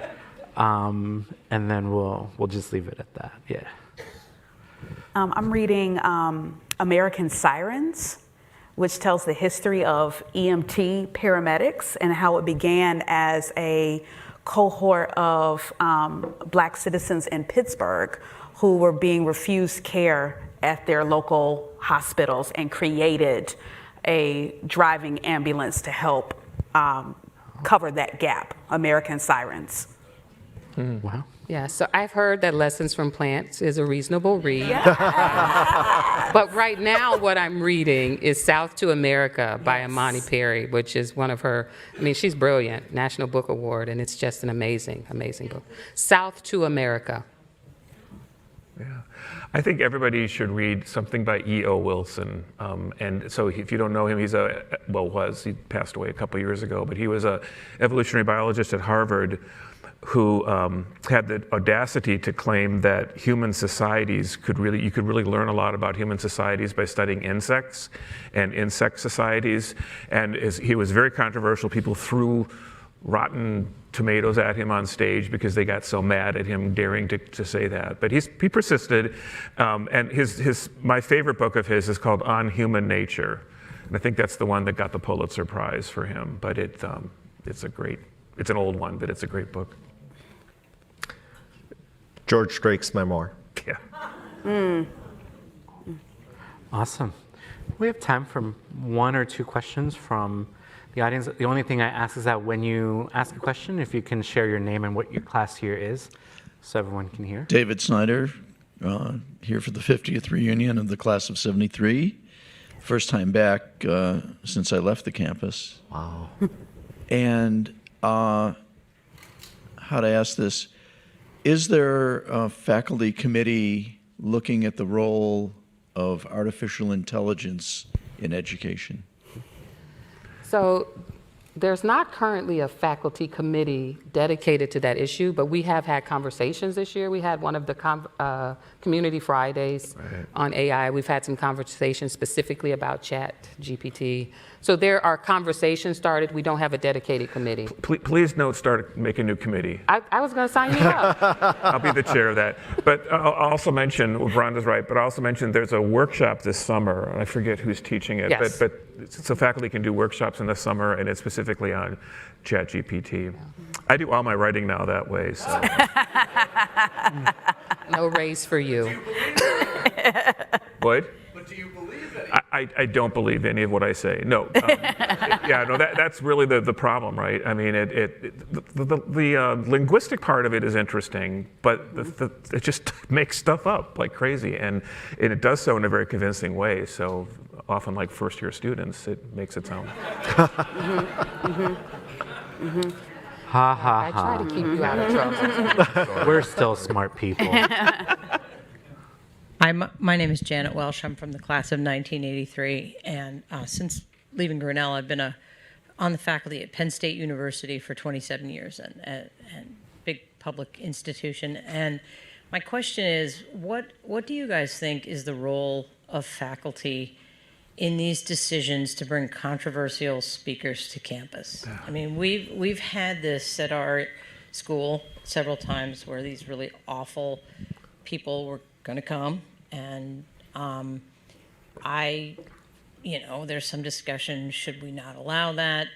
And then we'll just leave it at that. Yeah. I'm reading American Sirens, which tells the history of EMT paramedics and how it began as a cohort of Black citizens in Pittsburgh who were being refused care at their local hospitals, and created a driving ambulance to help cover that gap. American Sirens. Wow. Yeah, so I've heard that Lessons from Plants is a reasonable read. But right now what I'm reading is South to America by Imani Perry, which is one of her, she's brilliant, National Book Award, and it's just an amazing, amazing book. South to America. Yeah, I think everybody should read something by E.O. Wilson. And so if you don't know him, he passed away a couple years ago, but he was an evolutionary biologist at Harvard who had the audacity to claim that human societies you could really learn a lot about human societies by studying insects and insect societies. And he was very controversial. People threw rotten tomatoes at him on stage because they got so mad at him daring to say that. But he persisted, and my favorite book of his is called On Human Nature, and I think that's the one that got the Pulitzer Prize for him. But it's an old one, but it's a great book. George Drake's memoir. Yeah. Awesome. We have time for one or two questions from the audience. The only thing I ask is that when you ask a question, if you can share your name and what your class here is, so everyone can hear. David Snyder, here for the 50th reunion of the class of 73. First time back since I left the campus. Wow. And how to ask this, is there a faculty committee looking at the role of artificial intelligence in education? So there's not currently a faculty committee dedicated to that issue, but we have had conversations this year. We had one of the Community Fridays on AI. We've had some conversations specifically about Chat GPT. So there are conversations started. We don't have a dedicated committee. Please don't make a new committee. I was going to sign you up. I'll be the chair of that. But I'll also mention, well, Beronda's right, but I'll also mention there's a workshop this summer, and I forget who's teaching it, Yes. but so faculty can do workshops in the summer, and it's specifically on Chat GPT. I do all my writing now that way, so. No raise for you. What? But do you believe it? I don't believe any of what I say. No. Yeah, no. That's really the problem, right? I mean, the linguistic part of it is interesting, but it just makes stuff up like crazy, and it does so in a very convincing way. So often, like first-year students, it makes it sound. Ha ha I ha. try to keep you out of trouble. We're still smart people. My name is Janet Welsh. I'm from the class of 1983, and since leaving Grinnell, I've been on the faculty at Penn State University for 27 years, and big public institution. And my question is, what do you guys think is the role of faculty in these decisions to bring controversial speakers to campus? I mean, we've had this at our school several times where these really awful people were going to come. And there's some discussion, should we not allow that?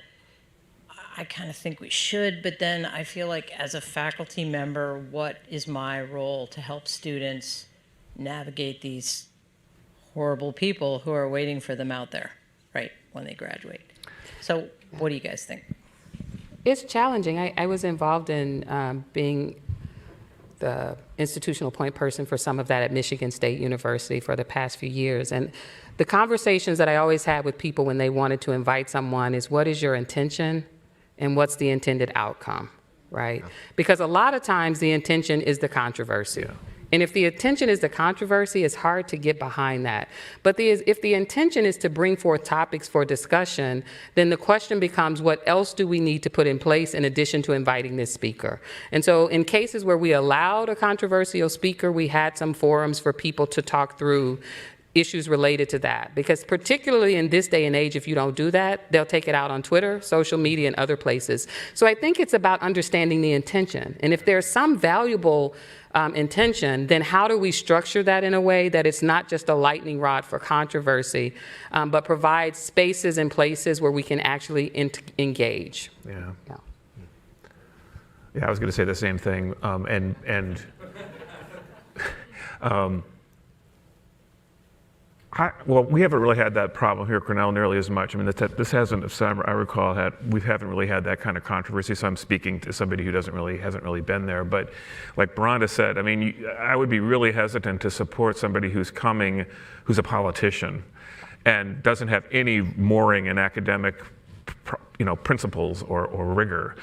I kind of think we should, but then I feel like as a faculty member, what is my role to help students navigate these horrible people who are waiting for them out there, right, when they graduate? So what do you guys think? It's challenging. I was involved in being the institutional point person for some of that at Michigan State University for the past few years. And the conversations that I always had with people when they wanted to invite someone is, what is your intention and what's the intended outcome, right? Yeah. Because a lot of times the intention is the controversy. Yeah. And if the intention is the controversy, it's hard to get behind that. But if the intention is to bring forth topics for discussion, then the question becomes, what else do we need to put in place in addition to inviting this speaker? And so in cases where we allowed a controversial speaker, we had some forums for people to talk through issues related to that. Because particularly in this day and age, if you don't do that, they'll take it out on Twitter, social media, and other places. So I think it's about understanding the intention. And if there's some valuable intention, then how do we structure that in a way that it's not just a lightning rod for controversy, but provides spaces and places where we can actually engage. Yeah. I was going to say the same thing, well, we haven't really had that problem here at Grinnell nearly as much. I mean, this hasn't, as I recall, we haven't really had that kind of controversy. So I'm speaking to somebody who hasn't really been there. But like Beronda said, I mean, I would be really hesitant to support somebody who's coming, who's a politician, and doesn't have any mooring in academic, principles or rigor.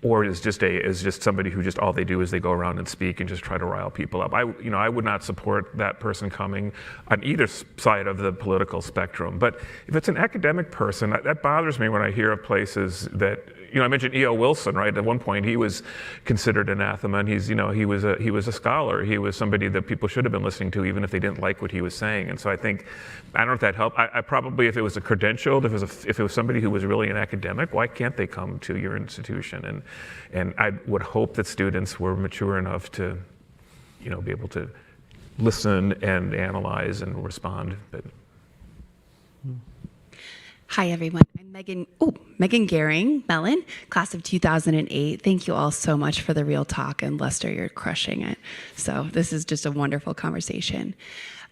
Or is just somebody who just all they do is they go around and speak and just try to rile people up. I would not support that person coming on either side of the political spectrum. But if it's an academic person, that bothers me when I hear of places that, I mentioned E.O. Wilson, right? At one point, he was considered anathema, and he was a scholar. He was somebody that people should have been listening to, even if they didn't like what he was saying. And so I think, I don't know if that helped. I probably, if it was a credentialed, if it was somebody who was really an academic, why can't they come to your institution? And I would hope that students were mature enough to, be able to listen and analyze and respond. But Hi, everyone. I'm Megan Gehring Mellon, class of 2008. Thank you all so much for the real talk, and Lester, you're crushing it. So this is just a wonderful conversation.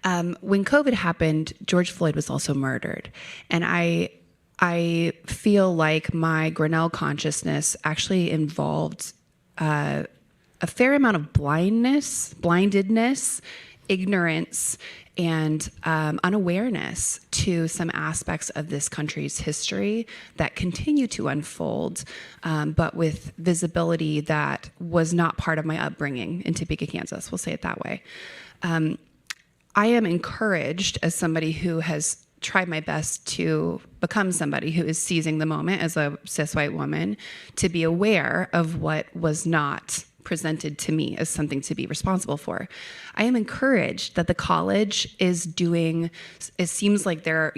When COVID happened, George Floyd was also murdered, and I feel like my Grinnell consciousness actually involved a fair amount of blindedness, ignorance, and unawareness to some aspects of this country's history that continue to unfold, but with visibility that was not part of my upbringing in Topeka, Kansas. We'll say it that way. I am encouraged, as somebody who has tried my best to become somebody who is seizing the moment as a cis white woman, to be aware of what was not presented to me as something to be responsible for. I am encouraged that the college is doing, it seems like they're,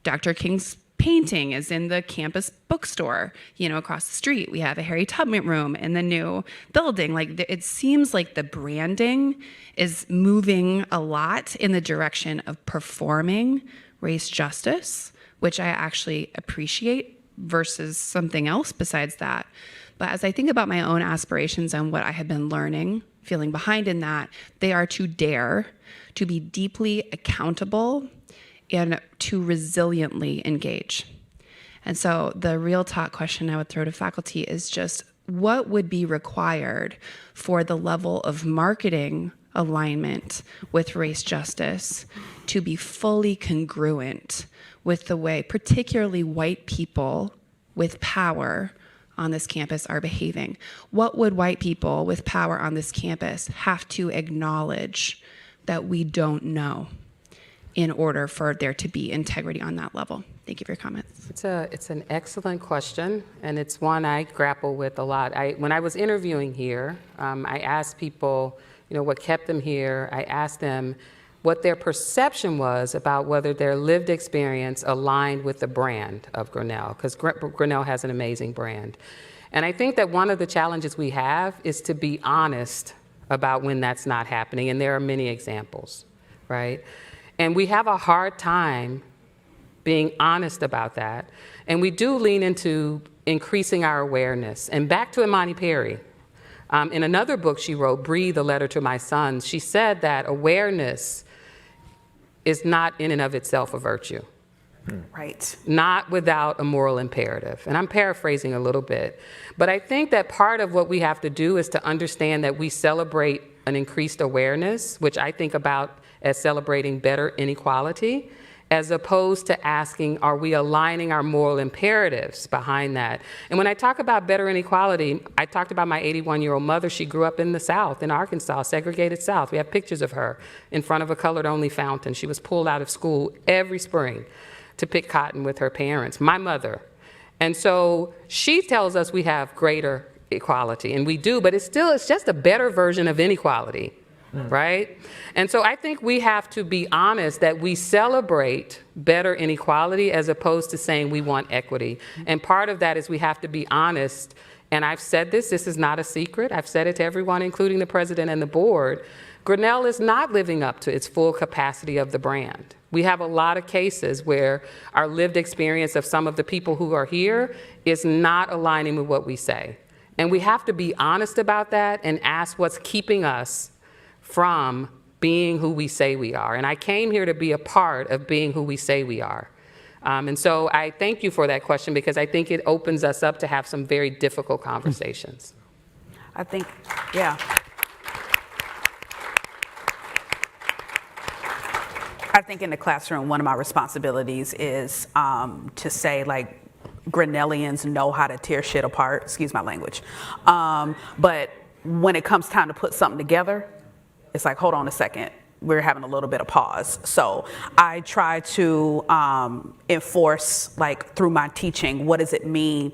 Dr. King's painting is in the campus bookstore, across the street. We have a Harry Tubman room in the new building. It seems like the branding is moving a lot in the direction of performing race justice, which I actually appreciate, versus something else besides that. But as I think about my own aspirations and what I have been learning, feeling behind in that, they are to dare to be deeply accountable and to resiliently engage. And so the real talk question I would throw to faculty is just, what would be required for the level of marketing alignment with race justice to be fully congruent with the way particularly white people with power on this campus are behaving? What would white people with power on this campus have to acknowledge that we don't know in order for there to be integrity on that level? Thank you for your comments. It's an excellent question, and it's one I grapple with a lot. When I was interviewing here, I asked people, what kept them here. I asked them what their perception was about whether their lived experience aligned with the brand of Grinnell, because Grinnell has an amazing brand. And I think that one of the challenges we have is to be honest about when that's not happening, and there are many examples, right? And we have a hard time being honest about that, and we do lean into increasing our awareness. And back to Imani Perry, in another book she wrote, Breathe, a Letter to My Sons, she said that awareness is not in and of itself a virtue. Right. Not without a moral imperative. And I'm paraphrasing a little bit. But I think that part of what we have to do is to understand that we celebrate an increased awareness, which I think about as celebrating better inequality, as opposed to asking, are we aligning our moral imperatives behind that? And when I talk about better inequality, I talked about my 81-year-old mother. She grew up in the South, in Arkansas, segregated South. We have pictures of her in front of a colored-only fountain. She was pulled out of school every spring to pick cotton with her parents, my mother. And so she tells us we have greater equality, and we do, but it's just a better version of inequality. Right? And so I think we have to be honest that we celebrate better inequality as opposed to saying we want equity. And part of that is we have to be honest. And I've said this is not a secret. I've said it to everyone, including the president and the board. Grinnell is not living up to its full capacity of the brand. We have a lot of cases where our lived experience of some of the people who are here is not aligning with what we say. And we have to be honest about that and ask what's keeping us from being who we say we are. And I came here to be a part of being who we say we are. And so I thank you for that question, because I think it opens us up to have some very difficult conversations. I think, yeah. I think in the classroom, one of my responsibilities is to say, Grinnellians know how to tear shit apart, excuse my language. But when it comes time to put something together, it's like, hold on a second, we're having a little bit of pause. So I try to enforce, through my teaching, what does it mean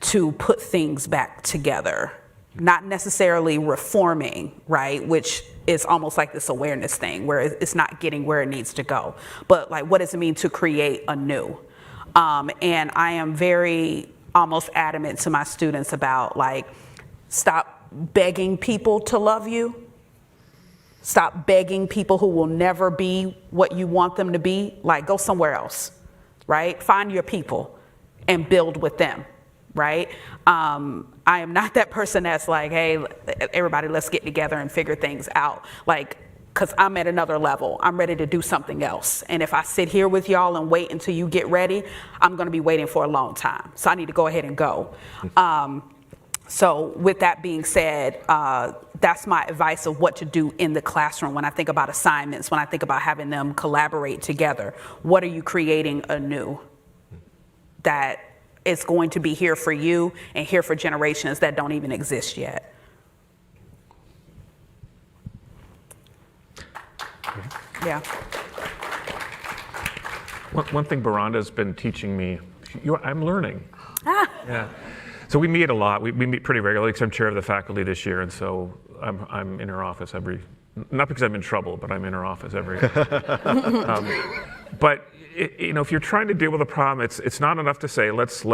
to put things back together? Not necessarily reforming, right, which is almost like this awareness thing where it's not getting where it needs to go. But what does it mean to create anew? And I am very almost adamant to my students about stop begging people to love you. Stop begging people who will never be what you want them to be. Go somewhere else. right? Find your people and build with them, right? I am not that person that's like, hey, everybody, let's get together and figure things out. Like, because I'm at another level. I'm ready to do something else. And if I sit here with y'all and wait until you get ready, I'm going to be waiting for a long time. So I need to go ahead and go. So with that being said, that's my advice of what to do in the classroom when I think about assignments, when I think about having them collaborate together. What are you creating anew that is going to be here for you and here for generations that don't even exist yet? Yeah. One thing Beronda's been teaching me, I'm learning. Yeah. So we meet a lot. We meet pretty regularly because I'm chair of the faculty this year, and so I'm in her office not because I'm in trouble, but I'm in her office every. But if you're trying to deal with a problem, it's not enough to say let's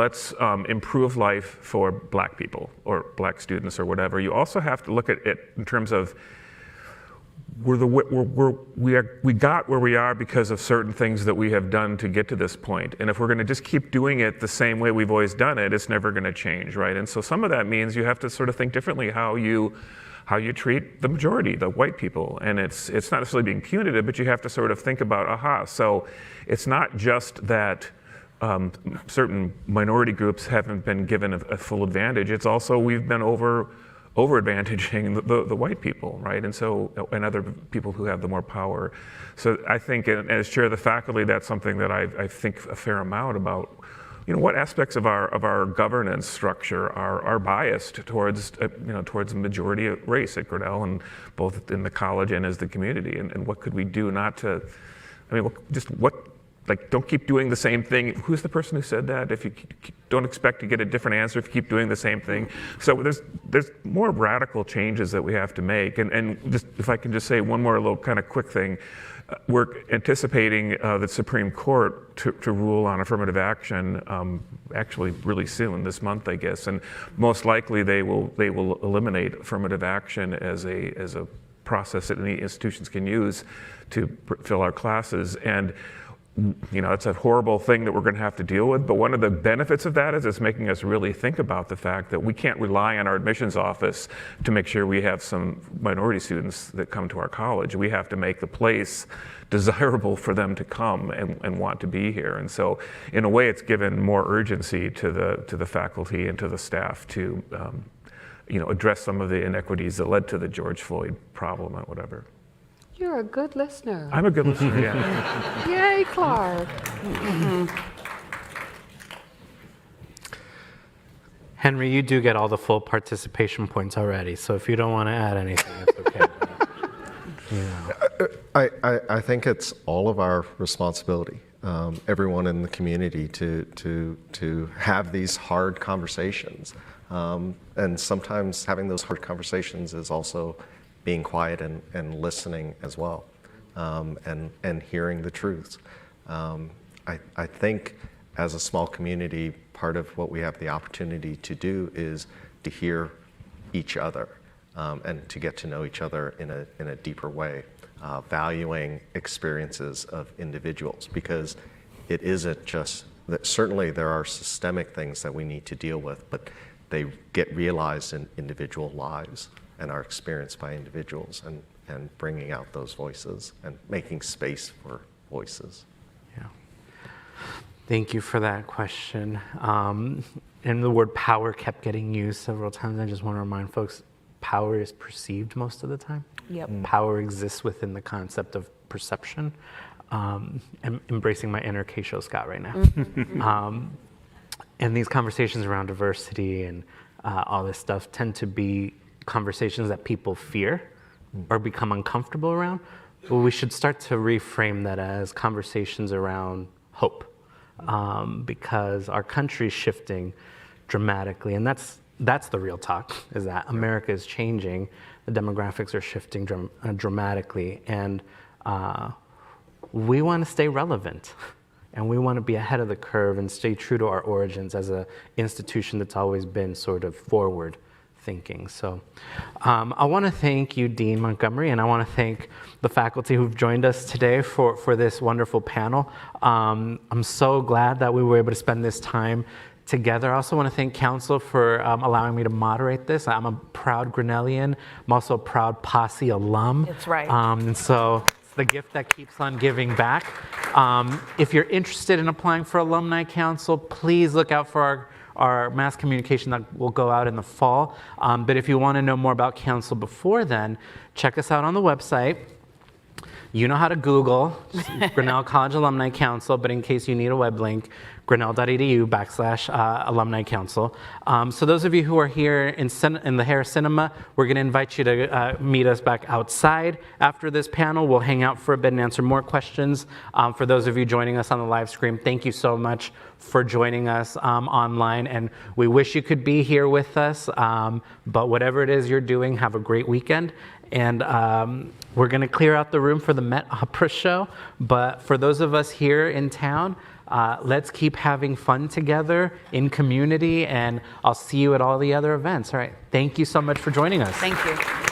improve life for Black people or Black students or whatever. You also have to look at it in terms of we got where we are because of certain things that we have done to get to this point. And if we're going to just keep doing it the same way we've always done it, it's never going to change, right? And so some of that means you have to sort of think differently how you treat the majority, the white people. And it's not necessarily being punitive, but you have to sort of think about, so it's not just that certain minority groups haven't been given a full advantage. It's also we've been over-advantaging the white people, right? And other people who have the more power. So I think, as chair of the faculty, that's something that I think a fair amount about. What aspects of our governance structure are biased towards towards the majority of race at Grinnell, and both in the college and as the community, and what could we do not to? Don't keep doing the same thing. Who's the person who said that? If you don't expect to get a different answer if you keep doing the same thing. So there's more radical changes that we have to make. And just if I can just say one more little kind of quick thing, we're anticipating the Supreme Court to rule on affirmative action actually really soon, this month, I guess. And most likely they will eliminate affirmative action as a process that any institutions can use to fill our classes. And it's a horrible thing that we're going to have to deal with, but one of the benefits of that is it's making us really think about the fact that we can't rely on our admissions office to make sure we have some minority students that come to our college. We have to make the place desirable for them to come and want to be here. And so in a way, it's given more urgency to the faculty and to the staff to address some of the inequities that led to the George Floyd problem or whatever. You're a good listener. I'm a good listener, yeah. Yay, Clark. Henry, you do get all the full participation points already, so if you don't want to add anything, it's okay. I think it's all of our responsibility, everyone in the community, to have these hard conversations. And sometimes having those hard conversations is also being quiet and listening as well, and hearing the truths. I think as a small community, part of what we have the opportunity to do is to hear each other and to get to know each other in a deeper way, valuing experiences of individuals, because it isn't just that. Certainly there are systemic things that we need to deal with, but they get realized in individual lives and are experienced by individuals, and bringing out those voices and making space for voices. Yeah. Thank you for that question. And the word power kept getting used several times. I just want to remind folks, power is perceived most of the time. Yep. Power exists within the concept of perception. I'm embracing my inner Keisho Scott right now. And these conversations around diversity and all this stuff tend to be conversations that people fear or become uncomfortable around. Well, we should start to reframe that as conversations around hope, because our country is shifting dramatically, and that's the real talk, is that America is changing, the demographics are shifting dramatically, and we want to stay relevant, and we want to be ahead of the curve and stay true to our origins as an institution that's always been sort of forward thinking. So I want to thank you, Dean Montgomery, and I want to thank the faculty who've joined us today for this wonderful panel. I'm so glad that we were able to spend this time together. I also want to thank Council for allowing me to moderate this. I'm a proud Grinnellian. I'm also a proud Posse alum. That's right. And so it's the gift that keeps on giving back. If you're interested in applying for Alumni Council, please look out for our mass communication that will go out in the fall. But if you want to know more about Council before then, check us out on the website. You know how to Google Grinnell College Alumni Council, but in case you need a web link, grinnell.edu/Alumni Council. So those of you who are here in the Harris Cinema, we're going to invite you to meet us back outside after this panel. We'll hang out for a bit and answer more questions. For those of you joining us on the live stream, thank you so much for joining us online. And we wish you could be here with us, but whatever it is you're doing, have a great weekend. And we're going to clear out the room for the Met Opera show. But for those of us here in town, let's keep having fun together in community, and I'll see you at all the other events. All right. Thank you so much for joining us. Thank you.